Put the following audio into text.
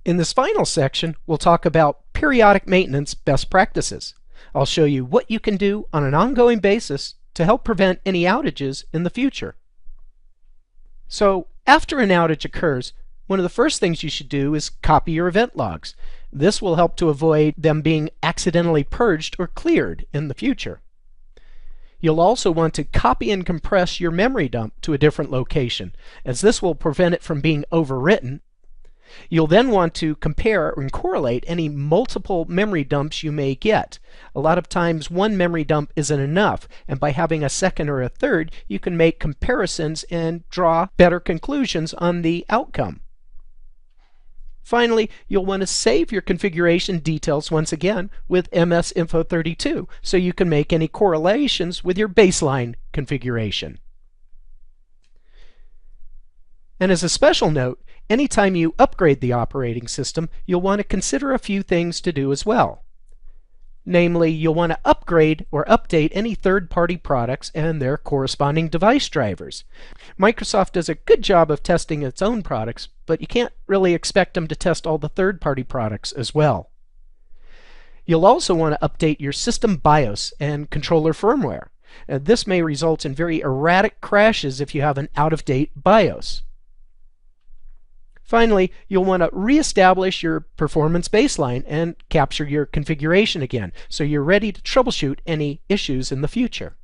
In this final section, we'll talk about periodic maintenance best practices. I'll show you what you can do on an ongoing basis to help prevent any outages in the future. So, after an outage occurs, one of the first things you should do is copy your event logs. This will help to avoid them being accidentally purged or cleared in the future. You'll also want to copy and compress your memory dump to a different location, as this will prevent it from being overwritten. You'll then want to compare and correlate any multiple memory dumps you may get. A lot of times one memory dump isn't enough, and by having a second or a third, you can make comparisons and draw better conclusions on the outcome. Finally, you'll want to save your configuration details once again with MS Info 32 so you can make any correlations with your baseline configuration. And as a special note, anytime you upgrade the operating system, you'll want to consider a few things to do as well. Namely, you'll want to upgrade or update any third-party products and their corresponding device drivers. Microsoft does a good job of testing its own products, but you can't really expect them to test all the third-party products as well. You'll also want to update your system BIOS and controller firmware. This may result in very erratic crashes if you have an out-of-date BIOS. Finally, you'll want to reestablish your performance baseline and capture your configuration again, so you're ready to troubleshoot any issues in the future.